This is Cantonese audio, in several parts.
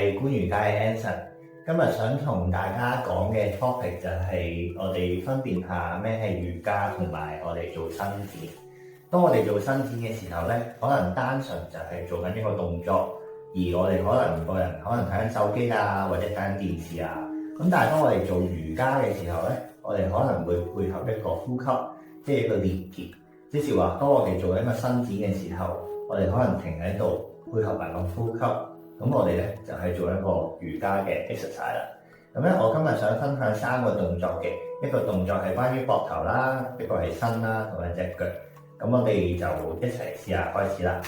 係觀瑜伽嘅 Anson，今日想同大家講嘅 topic 就係我哋分辨下咩係瑜伽同埋我哋做伸展。當我哋做伸展嘅時候咧，可能單純就係做緊一個動作，而我哋個人可能睇緊手機啊，或者睇緊電視啊。咁但係當我哋做瑜伽嘅時候咧，我哋可能會配合一個呼吸，即係一個連結。即是話，當我哋做緊一個伸展嘅時候，我哋可能停喺度配合埋個呼吸。咁我哋咧就係做一個瑜伽嘅 exercise 啦。咁咧，我今日想分享3個動作嘅，一個動作係關於膊頭啦，一個係身啦，同埋隻腳。咁我哋就一齊試下開始啦。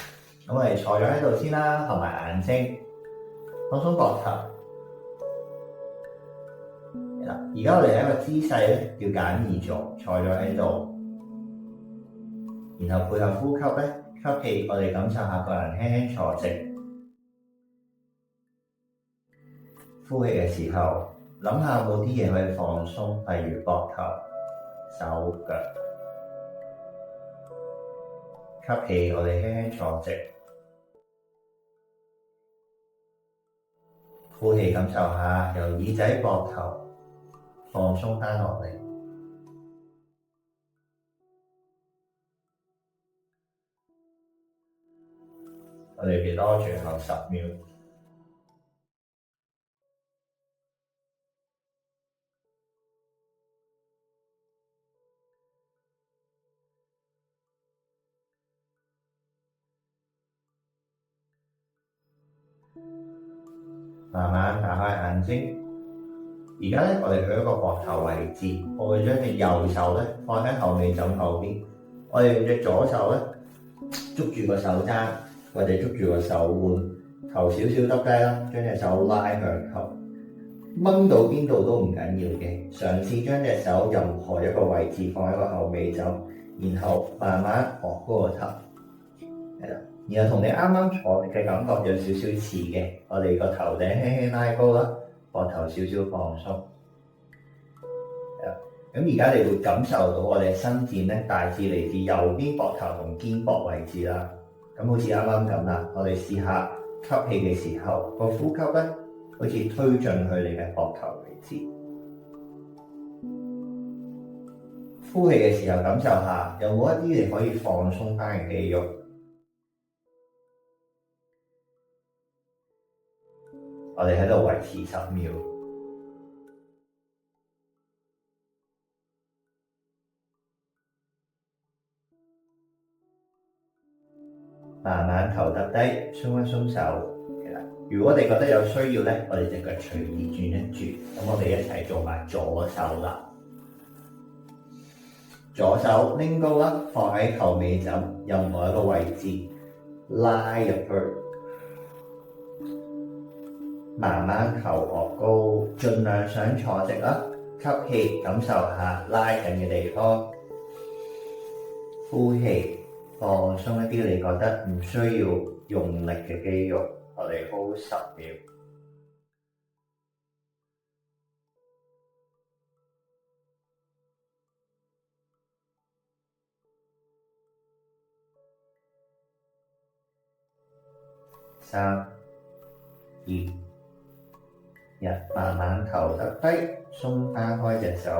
咁我哋坐咗喺度先啦，合埋眼睛，放鬆膊頭。而家我哋一個姿勢咧，叫簡易坐，坐咗喺度，然後配合呼吸咧，吸氣，我哋感受下個人輕輕坐直。呼氣嘅時候，諗下有冇啲嘢可以放鬆，例如膊頭、手腳。吸氣，我哋輕輕坐直。呼氣，感受下由耳仔、膊頭放鬆翻落嚟。我哋俾多最後10秒。慢慢打開眼睛。而家咧，我哋去一個膊頭位置，我會將隻右手咧放喺後尾枕後邊，我哋用隻左手咧捉住個手踭，或者捉住個手腕，頭少少耷低啦，將隻手拉向後，掹到邊度都唔緊要嘅，嘗試將隻手任何一個位置放喺個後尾枕，然後慢慢昂高個頭，係啦。然後同你啱啱坐嘅感覺有少少似嘅，我哋個頭頂輕輕拉高啦，膊頭少少放鬆。咁而家你會感受到我哋伸展咧，大致嚟自右邊膊頭同肩膊位置啦。咁好似啱啱咁啦，我哋試下吸氣嘅時候，個呼吸咧好似推進去你嘅膊頭位置。呼氣嘅時候，感受下有冇一啲你可以放鬆翻嘅肌肉。我哋喺度維持10秒，慢慢頭耷低，鬆一鬆手。如果你覺得有需要咧，我哋隻腳隨意轉一轉。咁我哋一齊做埋左手啦。左手拎高啦，放喺後尾枕任何一個位置，拉入去。慢慢頭昂高，盡量想坐直啦。吸氣，感受下拉緊嘅地方。呼氣，放鬆一啲你覺得唔需要用力嘅肌肉。我哋 hold 10秒。3、2、慢慢頭耷低，鬆翻開隻手。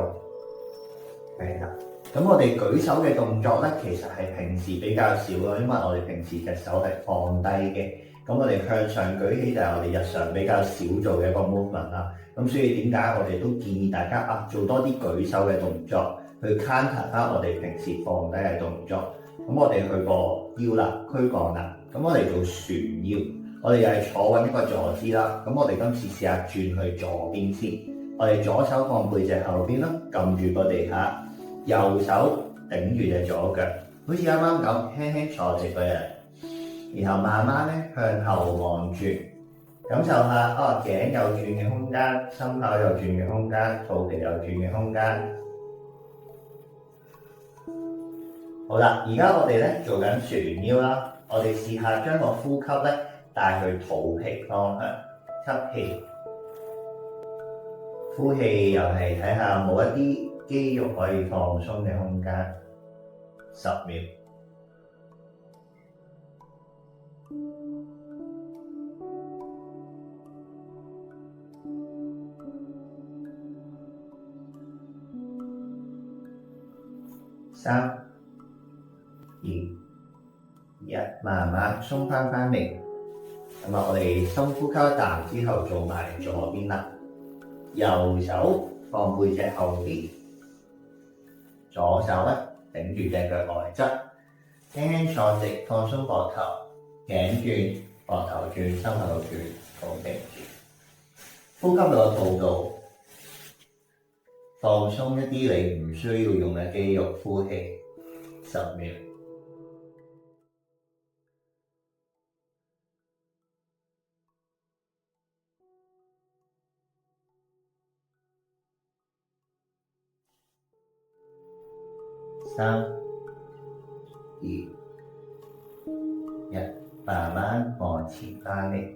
係啦，咁我哋舉手嘅動作咧，其實係平時比較少咯，因為我哋平時隻手係放低嘅。咁我哋向上舉起就係我哋日常比較少做嘅一個 movement 啦。咁所以點解我哋都建議大家做多啲舉手嘅動作，去 counter 翻我哋平時放低嘅動作。咁我哋去個腰啦，軀幹啦。咁我哋做旋腰。我哋又係坐穩一個坐姿啦，咁我哋今次試下轉去左邊先。我哋左手放背脊後邊啦，撳住個地下，右手頂住隻左腳，好似啱啱咁輕輕坐直個人，然後慢慢咧向後望轉，感受下頸有轉嘅空間，心口有轉嘅空間，肚皮有轉嘅空間。好啦，而家我哋咧做緊旋腰啦，我哋試下將個呼吸咧帶去肚皮方向，吸氣，呼氣又係睇下冇一啲肌肉可以放鬆嘅空間，10秒。3、2、1，慢慢鬆翻嚟。咁我哋深呼吸一啖之後，做埋左邊啦。右手放背脊後邊，左手咧頂住隻腳外側，輕輕坐直，放鬆膊頭，頸轉，膊頭轉，心口轉，肚皮轉。呼吸到個肚度，放鬆一啲你唔需要用嘅肌肉，呼氣10秒。3、2、1，慢慢往前翻嚟。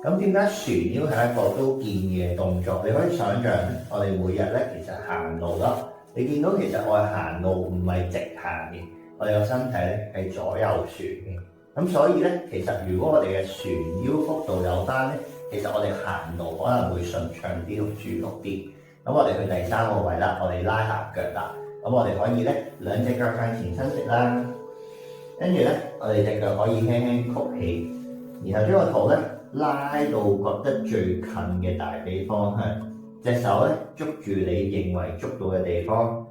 咁點解旋腰係一個都建議嘅動作？你可以想像我哋每日咧其實行路啦，你見到其實我哋行路唔係直行嘅，我哋個身體咧係左右旋嘅。咁所以咧，其實如果我哋嘅旋腰幅度有翻咧，其實我哋行路可能會順暢啲同舒服啲。咁我哋去第3個位啦，我哋拉下腳啦。咁我哋可以咧兩隻腳向前伸直啦，跟住咧我哋隻腳可以輕輕曲起，然後將個肚咧拉到覺得最近嘅大髀方向，隻手咧捉住你認為捉到嘅地方，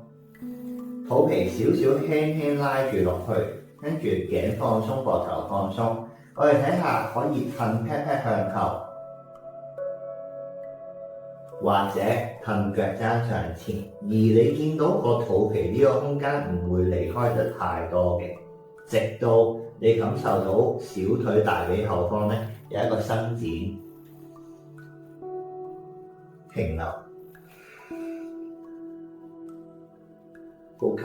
肚皮少少輕輕拉住落去，跟住頸放鬆，膊頭放鬆。我哋睇下可以褪 pat pat 向後，或者褪腳踭上前，而你見到個肚皮呢個空間唔會離開得太多嘅，直到你感受到小腿大髀後方咧有一個伸展，停留，呼吸。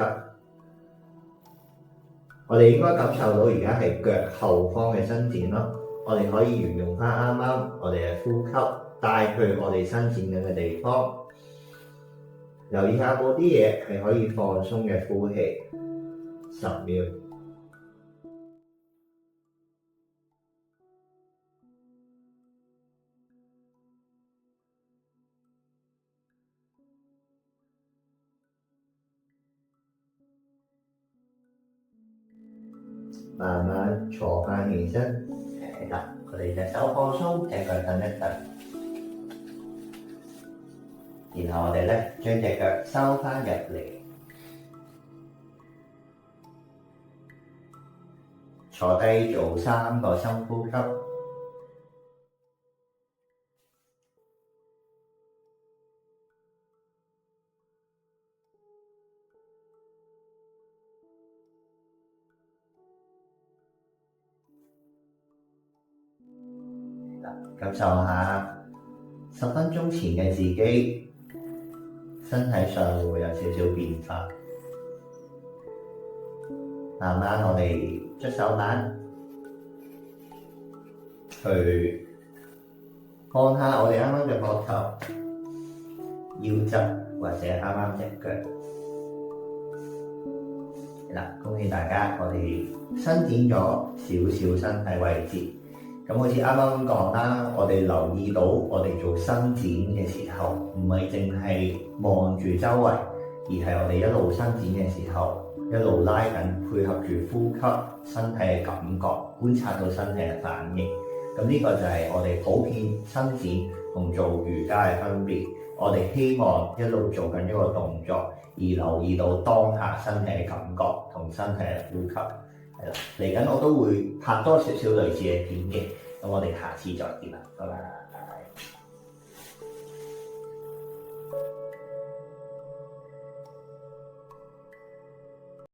我哋應該感受到而家係腳後方嘅伸展咯。我哋可以沿用翻啱啱我哋嘅呼吸，帶去我哋伸展緊嘅地方，留意下有冇啲嘢係可以放鬆嘅呼氣，10秒。慢慢坐翻起身，係啦，我哋隻手放鬆，隻腳蹬一蹬。然後我哋咧將隻腳收翻入嚟，坐低做3個深呼吸。感受下10分鐘前嘅自己，身體上會有少少變化。慢慢我哋捽手板，去放下我哋啱啱嘅膊頭、腰側或者啱啱隻腳。嗱，恭喜大家，我哋伸展咗少少身體位置。咁好似啱啱咁講啦，我哋留意到我哋做伸展嘅時候，唔係淨係望住周圍，而係我哋一路伸展嘅時候，一路拉緊，配合住呼吸，身體嘅感覺，觀察到身體嘅反應。咁呢個就係我哋普遍伸展同做瑜伽嘅分別。我哋希望一路做緊一個動作，而留意到當下身體嘅感覺同身體嘅呼吸。係啦，嚟緊我都會拍多少少類似嘅片嘅，咁我哋下次再見啦，拜拜。